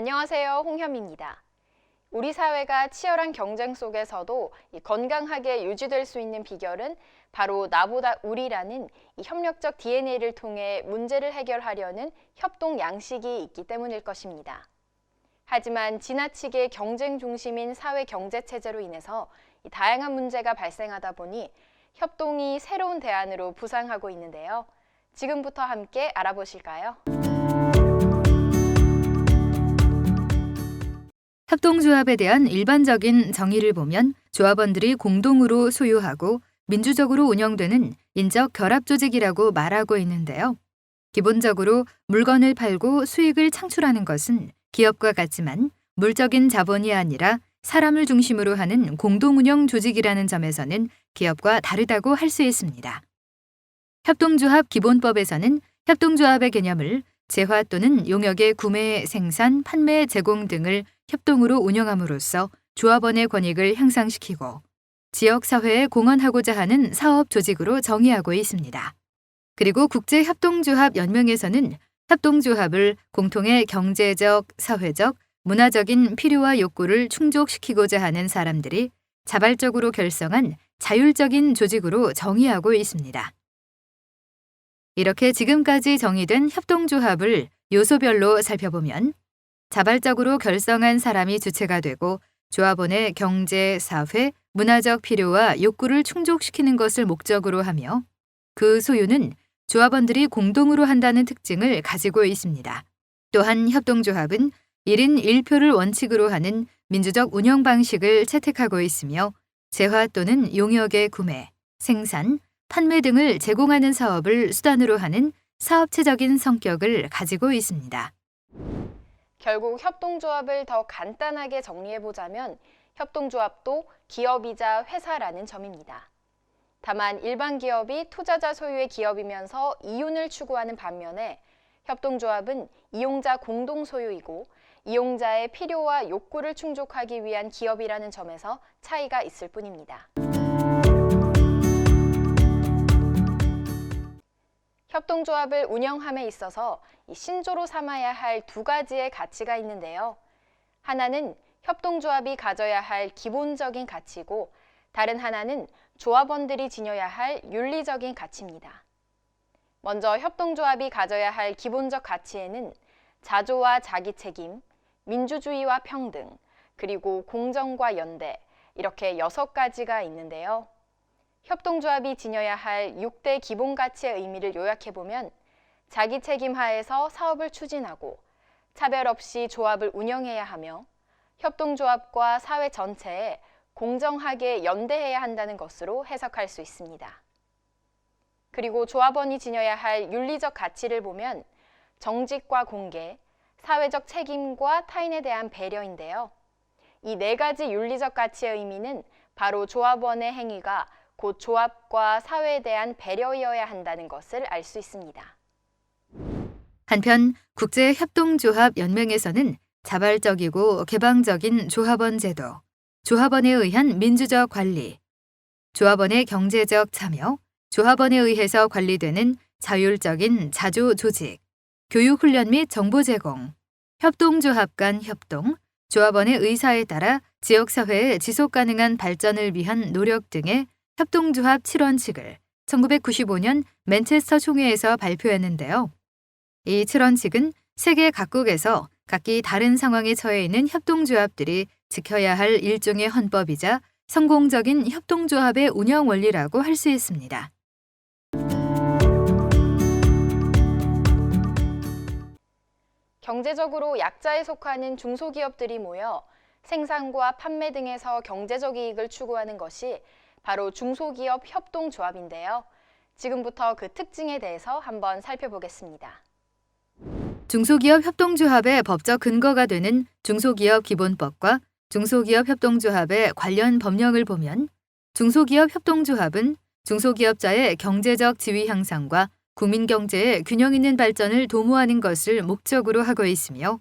안녕하세요. 홍현미입니다. 우리 사회가 치열한 경쟁 속에서도 건강하게 유지될 수 있는 비결은 바로 나보다 우리라는 이 협력적 DNA를 통해 문제를 해결하려는 협동 양식이 있기 때문일 것입니다. 하지만 지나치게 경쟁 중심인 사회 경제 체제로 인해서 다양한 문제가 발생하다 보니 협동이 새로운 대안으로 부상하고 있는데요. 지금부터 함께 알아보실까요? 협동조합에 대한 일반적인 정의를 보면 조합원들이 공동으로 소유하고 민주적으로 운영되는 인적 결합 조직이라고 말하고 있는데요. 기본적으로 물건을 팔고 수익을 창출하는 것은 기업과 같지만 물적인 자본이 아니라 사람을 중심으로 하는 공동운영 조직이라는 점에서는 기업과 다르다고 할 수 있습니다. 협동조합 기본법에서는 협동조합의 개념을 재화 또는 용역의 구매, 생산, 판매, 제공 등을 협동으로 운영함으로써 조합원의 권익을 향상시키고 지역사회에 공헌하고자 하는 사업 조직으로 정의하고 있습니다. 그리고 국제협동조합연맹에서는 협동조합을 공통의 경제적, 사회적, 문화적인 필요와 욕구를 충족시키고자 하는 사람들이 자발적으로 결성한 자율적인 조직으로 정의하고 있습니다. 이렇게 지금까지 정의된 협동조합을 요소별로 살펴보면 자발적으로 결성한 사람이 주체가 되고 조합원의 경제, 사회, 문화적 필요와 욕구를 충족시키는 것을 목적으로 하며 그 소유는 조합원들이 공동으로 한다는 특징을 가지고 있습니다. 또한 협동조합은 1인 1표를 원칙으로 하는 민주적 운영 방식을 채택하고 있으며 재화 또는 용역의 구매, 생산, 판매 등을 제공하는 사업을 수단으로 하는 사업체적인 성격을 가지고 있습니다. 결국 협동조합을 더 간단하게 정리해보자면 협동조합도 기업이자 회사라는 점입니다. 다만 일반 기업이 투자자 소유의 기업이면서 이윤을 추구하는 반면에 협동조합은 이용자 공동 소유이고 이용자의 필요와 욕구를 충족하기 위한 기업이라는 점에서 차이가 있을 뿐입니다. 협동조합을 운영함에 있어서 신조로 삼아야 할 두 가지의 가치가 있는데요. 하나는 협동조합이 가져야 할 기본적인 가치고 다른 하나는 조합원들이 지녀야 할 윤리적인 가치입니다. 먼저 협동조합이 가져야 할 기본적 가치에는 자조와 자기책임, 민주주의와 평등, 그리고 공정과 연대 이렇게 6가지가 있는데요. 협동조합이 지녀야 할 6대 기본 가치의 의미를 요약해보면 자기 책임 하에서 사업을 추진하고 차별 없이 조합을 운영해야 하며 협동조합과 사회 전체에 공정하게 연대해야 한다는 것으로 해석할 수 있습니다. 그리고 조합원이 지녀야 할 윤리적 가치를 보면 정직과 공개, 사회적 책임과 타인에 대한 배려인데요. 이 4가지 윤리적 가치의 의미는 바로 조합원의 행위가 곧 조합과 사회에 대한 배려이어야 한다는 것을 알 수 있습니다. 한편 국제협동조합연맹에서는 자발적이고 개방적인 조합원 제도, 조합원에 의한 민주적 관리, 조합원의 경제적 참여, 조합원에 의해서 관리되는 자율적인 자조 조직, 교육훈련 및 정보 제공, 협동조합 간 협동, 조합원의 의사에 따라 지역사회의 지속가능한 발전을 위한 노력 등의 협동조합 7원칙을 1995년 맨체스터 총회에서 발표했는데요. 이 7원칙은 세계 각국에서 각기 다른 상황에 처해 있는 협동조합들이 지켜야 할 일종의 헌법이자 성공적인 협동조합의 운영 원리라고 할 수 있습니다. 경제적으로 약자에 속하는 중소기업들이 모여 생산과 판매 등에서 경제적 이익을 추구하는 것이 바로 중소기업 협동조합인데요. 지금부터 그 특징에 대해서 한번 살펴보겠습니다. 중소기업 협동조합의 법적 근거가 되는 중소기업 기본법과 중소기업 협동조합의 관련 법령을 보면 중소기업 협동조합은 중소기업자의 경제적 지위 향상과 국민 경제의 균형 있는 발전을 도모하는 것을 목적으로 하고 있으며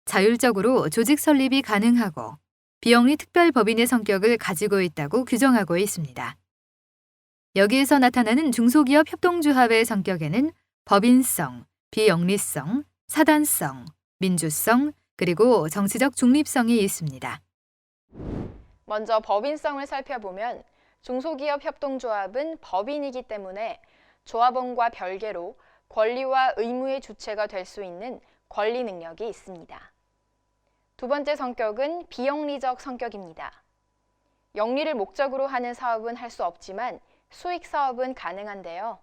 자율적으로 조직 설립이 가능하고 비영리 특별법인의 성격을 가지고 있다고 규정하고 있습니다. 여기에서 나타나는 중소기업 협동조합의 성격에는 법인성, 비영리성, 사단성, 민주성, 그리고 정치적 중립성이 있습니다. 먼저 법인성을 살펴보면 중소기업 협동조합은 법인이기 때문에 조합원과 별개로 권리와 의무의 주체가 될 수 있는 권리 능력이 있습니다. 두 번째 성격은 비영리적 성격입니다. 영리를 목적으로 하는 사업은 할 수 없지만 수익 사업은 가능한데요.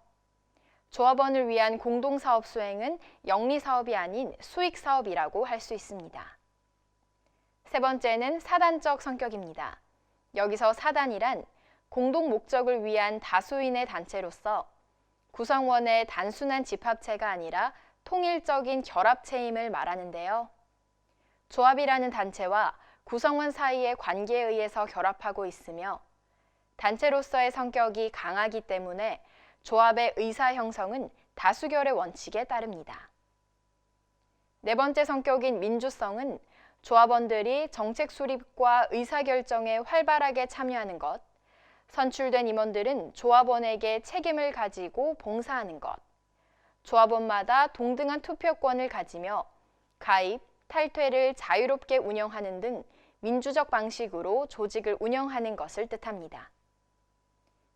조합원을 위한 공동사업 수행은 영리 사업이 아닌 수익 사업이라고 할 수 있습니다. 세 번째는 사단적 성격입니다. 여기서 사단이란 공동 목적을 위한 다수인의 단체로서 구성원의 단순한 집합체가 아니라 통일적인 결합체임을 말하는데요. 조합이라는 단체와 구성원 사이의 관계에 의해서 결합하고 있으며 단체로서의 성격이 강하기 때문에 조합의 의사 형성은 다수결의 원칙에 따릅니다. 네 번째 성격인 민주성은 조합원들이 정책 수립과 의사결정에 활발하게 참여하는 것, 선출된 임원들은 조합원에게 책임을 가지고 봉사하는 것, 조합원마다 동등한 투표권을 가지며 가입, 탈퇴를 자유롭게 운영하는 등 민주적 방식으로 조직을 운영하는 것을 뜻합니다.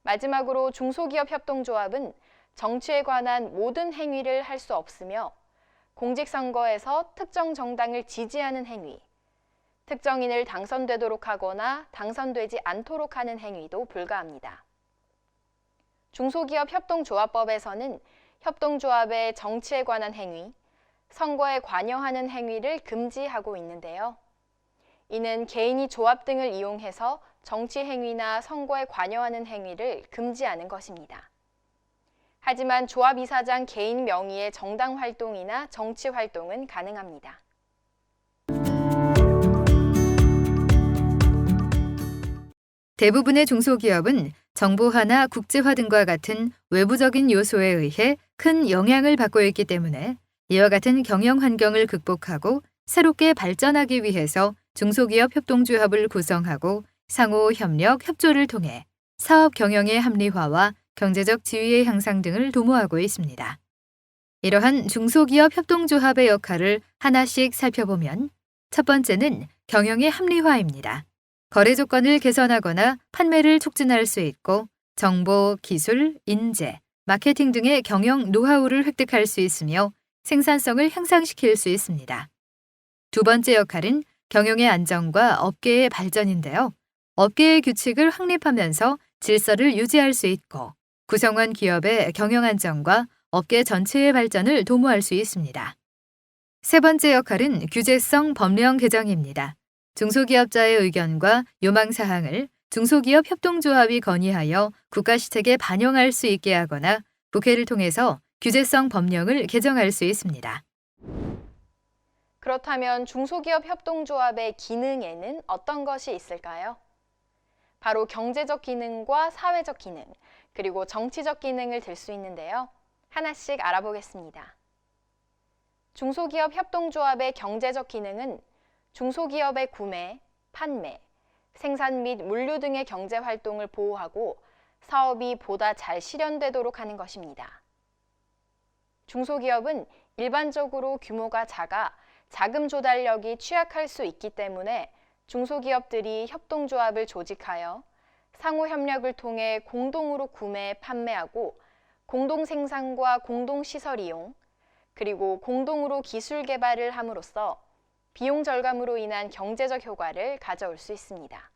마지막으로 중소기업 협동조합은 정치에 관한 모든 행위를 할 수 없으며 공직선거에서 특정 정당을 지지하는 행위, 특정인을 당선되도록 하거나 당선되지 않도록 하는 행위도 불가합니다. 중소기업 협동조합법에서는 협동조합의 정치에 관한 행위, 선거에 관여하는 행위를 금지하고 있는데요. 이는 개인이 조합 등을 이용해서 정치 행위나 선거에 관여하는 행위를 금지하는 것입니다. 하지만 조합 이사장 개인 명의의 정당 활동이나 정치 활동은 가능합니다. 대부분의 중소기업은 정보화나 국제화 등과 같은 외부적인 요소에 의해 큰 영향을 받고 있기 때문에 이와 같은 경영 환경을 극복하고 새롭게 발전하기 위해서 중소기업 협동조합을 구성하고 상호 협력, 협조를 통해 사업 경영의 합리화와 경제적 지위의 향상 등을 도모하고 있습니다. 이러한 중소기업 협동조합의 역할을 하나씩 살펴보면 첫 번째는 경영의 합리화입니다. 거래 조건을 개선하거나 판매를 촉진할 수 있고 정보, 기술, 인재, 마케팅 등의 경영 노하우를 획득할 수 있으며 생산성을 향상시킬 수 있습니다. 두 번째 역할은 경영의 안정과 업계의 발전인데요. 업계의 규칙을 확립하면서 질서를 유지할 수 있고 구성원 기업의 경영 안정과 업계 전체의 발전을 도모할 수 있습니다. 세 번째 역할은 규제성 법령 개정입니다. 중소기업자의 의견과 요망사항을 중소기업 협동조합이 건의하여 국가 시책에 반영할 수 있게 하거나 국회를 통해서 규제성 법령을 개정할 수 있습니다. 그렇다면 중소기업 협동조합의 기능에는 어떤 것이 있을까요? 바로 경제적 기능과 사회적 기능, 그리고 정치적 기능을 들 수 있는데요. 하나씩 알아보겠습니다. 중소기업 협동조합의 경제적 기능은 중소기업의 구매, 판매, 생산 및 물류 등의 경제 활동을 보호하고 사업이 보다 잘 실현되도록 하는 것입니다. 중소기업은 일반적으로 규모가 작아 자금 조달력이 취약할 수 있기 때문에 중소기업들이 협동조합을 조직하여 상호 협력을 통해 공동으로 구매, 판매하고 공동 생산과 공동 시설 이용, 그리고 공동으로 기술 개발을 함으로써 비용 절감으로 인한 경제적 효과를 가져올 수 있습니다.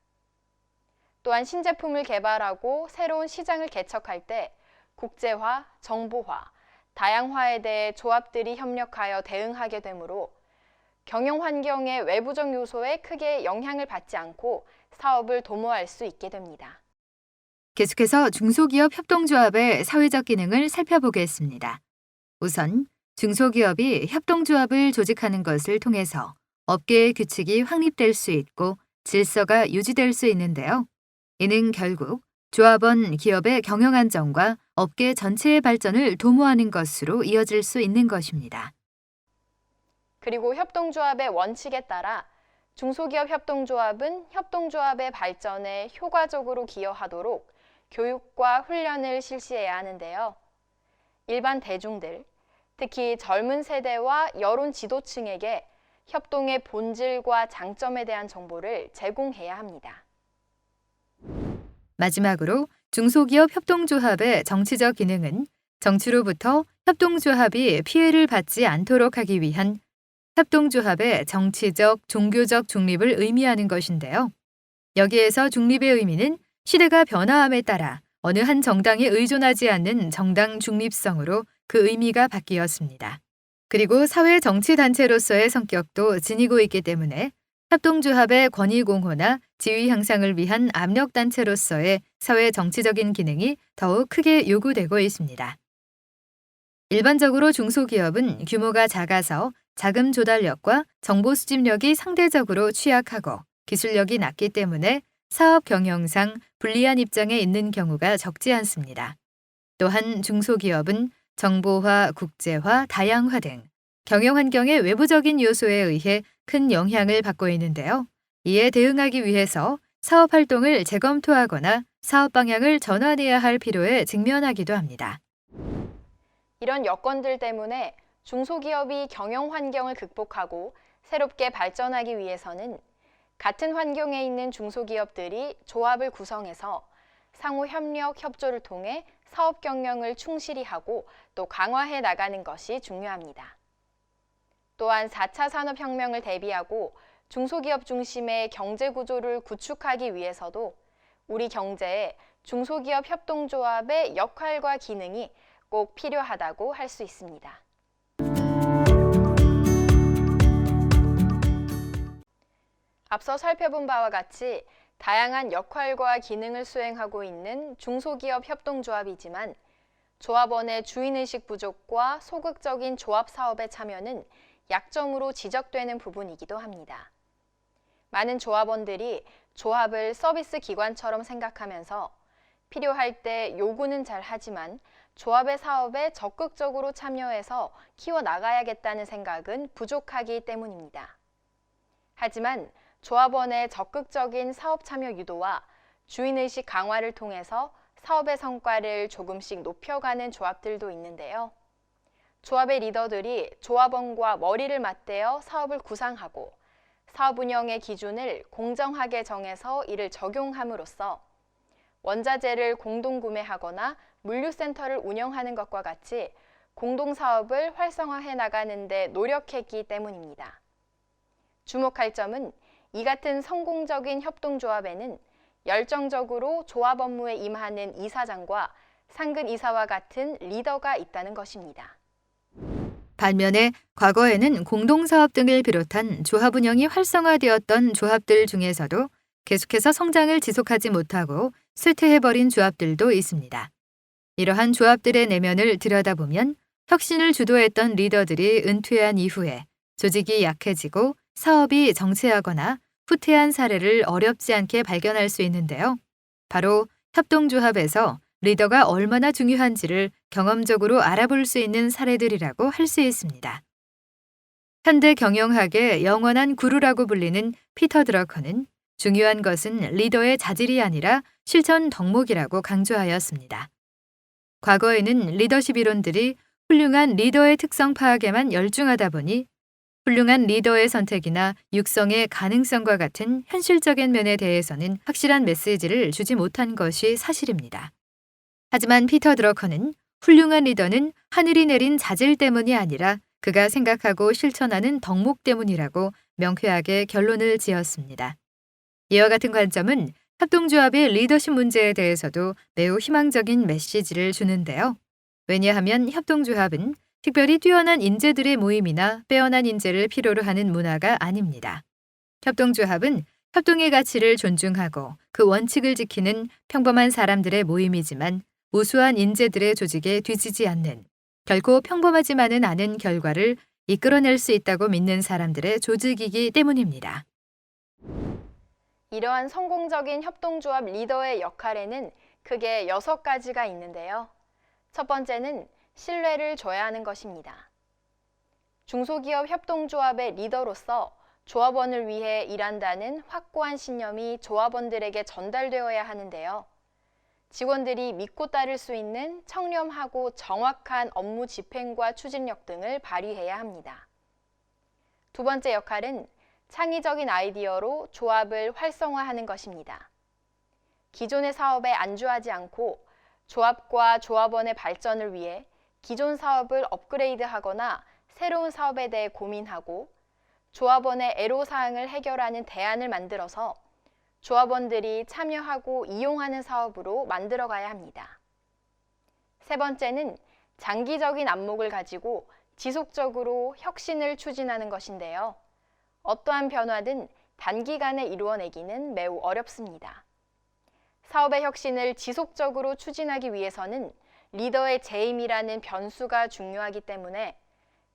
또한 신제품을 개발하고 새로운 시장을 개척할 때 국제화, 정보화, 다양화에 대해 조합들이 협력하여 대응하게 되므로 경영 환경의 외부적 요소에 크게 영향을 받지 않고 사업을 도모할 수 있게 됩니다. 계속해서 중소기업 협동조합의 사회적 기능을 살펴보겠습니다. 우선 중소기업이 협동조합을 조직하는 것을 통해서 업계의 규칙이 확립될 수 있고 질서가 유지될 수 있는데요. 이는 결국 조합원 기업의 경영 안정과 업계 전체의 발전을 도모하는 것으로 이어질 수 있는 것입니다. 그리고 협동조합의 원칙에 따라 중소기업 협동조합은 협동조합의 발전에 효과적으로 기여하도록 교육과 훈련을 실시해야 하는데요. 일반 대중들, 특히 젊은 세대와 여론 지도층에게 협동의 본질과 장점에 대한 정보를 제공해야 합니다. 마지막으로 중소기업 협동조합의 정치적 기능은 정치로부터 협동조합이 피해를 받지 않도록 하기 위한 협동조합의 정치적, 종교적 중립을 의미하는 것인데요. 여기에서 중립의 의미는 시대가 변화함에 따라 어느 한 정당에 의존하지 않는 정당 중립성으로 그 의미가 바뀌었습니다. 그리고 사회 정치 단체로서의 성격도 지니고 있기 때문에 협동조합의 권위 공호나 지위 향상을 위한 압력 단체로서의 사회 정치적인 기능이 더욱 크게 요구되고 있습니다. 일반적으로 중소기업은 규모가 작아서 자금 조달력과 정보 수집력이 상대적으로 취약하고 기술력이 낮기 때문에 사업 경영상 불리한 입장에 있는 경우가 적지 않습니다. 또한 중소기업은 정보화, 국제화, 다양화 등 경영 환경의 외부적인 요소에 의해 큰 영향을 받고 있는데요. 이에 대응하기 위해서 사업 활동을 재검토하거나 사업 방향을 전환해야 할 필요에 직면하기도 합니다. 이런 여건들 때문에 중소기업이 경영 환경을 극복하고 새롭게 발전하기 위해서는 같은 환경에 있는 중소기업들이 조합을 구성해서 상호 협력, 협조를 통해 사업 경영을 충실히 하고 또 강화해 나가는 것이 중요합니다. 또한 4차 산업혁명을 대비하고 중소기업 중심의 경제 구조를 구축하기 위해서도 우리 경제에 중소기업 협동조합의 역할과 기능이 꼭 필요하다고 할 수 있습니다. 앞서 살펴본 바와 같이 다양한 역할과 기능을 수행하고 있는 중소기업 협동조합이지만 조합원의 주인의식 부족과 소극적인 조합 사업에 참여는 약점으로 지적되는 부분이기도 합니다. 많은 조합원들이 조합을 서비스 기관처럼 생각하면서 필요할 때 요구는 잘 하지만 조합의 사업에 적극적으로 참여해서 키워나가야겠다는 생각은 부족하기 때문입니다. 하지만 조합원의 적극적인 사업 참여 유도와 주인의식 강화를 통해서 사업의 성과를 조금씩 높여가는 조합들도 있는데요. 조합의 리더들이 조합원과 머리를 맞대어 사업을 구상하고 사업 운영의 기준을 공정하게 정해서 이를 적용함으로써 원자재를 공동 구매하거나 물류센터를 운영하는 것과 같이 공동사업을 활성화해 나가는 데 노력했기 때문입니다. 주목할 점은 이 같은 성공적인 협동조합에는 열정적으로 조합 업무에 임하는 이사장과 상근 이사와 같은 리더가 있다는 것입니다. 반면에 과거에는 공동사업 등을 비롯한 조합 운영이 활성화되었던 조합들 중에서도 계속해서 성장을 지속하지 못하고 쇠퇴해버린 조합들도 있습니다. 이러한 조합들의 내면을 들여다보면 혁신을 주도했던 리더들이 은퇴한 이후에 조직이 약해지고 사업이 정체하거나 후퇴한 사례를 어렵지 않게 발견할 수 있는데요. 바로 협동조합에서 리더가 얼마나 중요한지를 경험적으로 알아볼 수 있는 사례들이라고 할 수 있습니다. 현대 경영학의 영원한 구루라고 불리는 피터 드러커는 중요한 것은 리더의 자질이 아니라 실천 덕목이라고 강조하였습니다. 과거에는 리더십 이론들이 훌륭한 리더의 특성 파악에만 열중하다 보니 훌륭한 리더의 선택이나 육성의 가능성과 같은 현실적인 면에 대해서는 확실한 메시지를 주지 못한 것이 사실입니다. 하지만 피터 드러커는 훌륭한 리더는 하늘이 내린 자질 때문이 아니라 그가 생각하고 실천하는 덕목 때문이라고 명쾌하게 결론을 지었습니다. 이와 같은 관점은 협동조합의 리더십 문제에 대해서도 매우 희망적인 메시지를 주는데요. 왜냐하면 협동조합은 특별히 뛰어난 인재들의 모임이나 빼어난 인재를 필요로 하는 문화가 아닙니다. 협동조합은 협동의 가치를 존중하고 그 원칙을 지키는 평범한 사람들의 모임이지만 우수한 인재들의 조직에 뒤지지 않는 결코 평범하지만은 않은 결과를 이끌어낼 수 있다고 믿는 사람들의 조직이기 때문입니다. 이러한 성공적인 협동조합 리더의 역할에는 크게 6가지가 있는데요. 첫 번째는 신뢰를 줘야 하는 것입니다. 중소기업 협동조합의 리더로서 조합원을 위해 일한다는 확고한 신념이 조합원들에게 전달되어야 하는데요. 직원들이 믿고 따를 수 있는 청렴하고 정확한 업무 집행과 추진력 등을 발휘해야 합니다. 두 번째 역할은 창의적인 아이디어로 조합을 활성화하는 것입니다. 기존의 사업에 안주하지 않고 조합과 조합원의 발전을 위해 기존 사업을 업그레이드하거나 새로운 사업에 대해 고민하고 조합원의 애로사항을 해결하는 대안을 만들어서 조합원들이 참여하고 이용하는 사업으로 만들어가야 합니다. 세 번째는 장기적인 안목을 가지고 지속적으로 혁신을 추진하는 것인데요. 어떠한 변화든 단기간에 이루어내기는 매우 어렵습니다. 사업의 혁신을 지속적으로 추진하기 위해서는 리더의 재임이라는 변수가 중요하기 때문에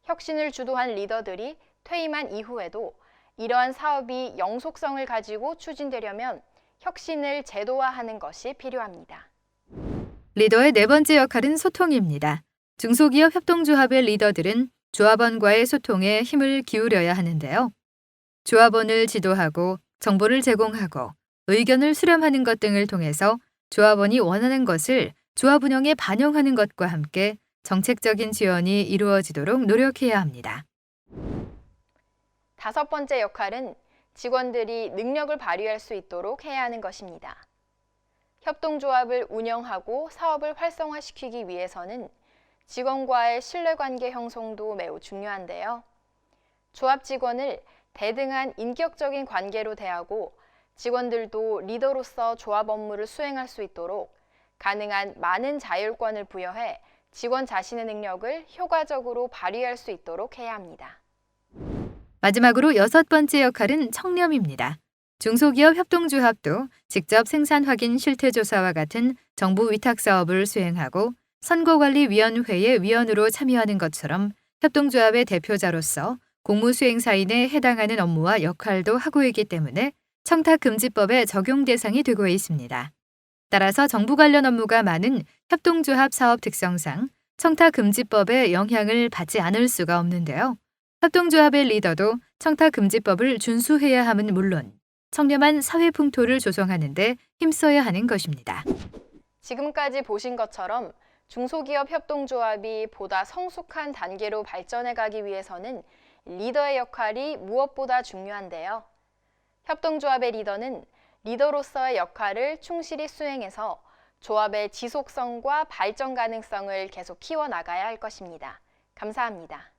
혁신을 주도한 리더들이 퇴임한 이후에도 이러한 사업이 영속성을 가지고 추진되려면 혁신을 제도화하는 것이 필요합니다. 리더의 네 번째 역할은 소통입니다. 중소기업 협동조합의 리더들은 조합원과의 소통에 힘을 기울여야 하는데요. 조합원을 지도하고 정보를 제공하고 의견을 수렴하는 것 등을 통해서 조합원이 원하는 것을 조합 운영에 반영하는 것과 함께 정책적인 지원이 이루어지도록 노력해야 합니다. 다섯 번째 역할은 직원들이 능력을 발휘할 수 있도록 해야 하는 것입니다. 협동조합을 운영하고 사업을 활성화시키기 위해서는 직원과의 신뢰관계 형성도 매우 중요한데요. 조합 직원을 대등한 인격적인 관계로 대하고 직원들도 리더로서 조합 업무를 수행할 수 있도록 가능한 많은 자율권을 부여해 직원 자신의 능력을 효과적으로 발휘할 수 있도록 해야 합니다. 마지막으로 여섯 번째 역할은 청렴입니다. 중소기업 협동조합도 직접 생산 확인 실태조사와 같은 정부 위탁 사업을 수행하고 선거관리위원회의 위원으로 참여하는 것처럼 협동조합의 대표자로서 공무수행사인에 해당하는 업무와 역할도 하고 있기 때문에 청탁금지법의 적용 대상이 되고 있습니다. 따라서 정부 관련 업무가 많은 협동조합 사업 특성상 청탁금지법의 영향을 받지 않을 수가 없는데요. 협동조합의 리더도 청탁금지법을 준수해야 함은 물론 청렴한 사회 풍토를 조성하는 데 힘써야 하는 것입니다. 지금까지 보신 것처럼 중소기업 협동조합이 보다 성숙한 단계로 발전해 가기 위해서는 리더의 역할이 무엇보다 중요한데요. 협동조합의 리더는 리더로서의 역할을 충실히 수행해서 조합의 지속성과 발전 가능성을 계속 키워나가야 할 것입니다. 감사합니다.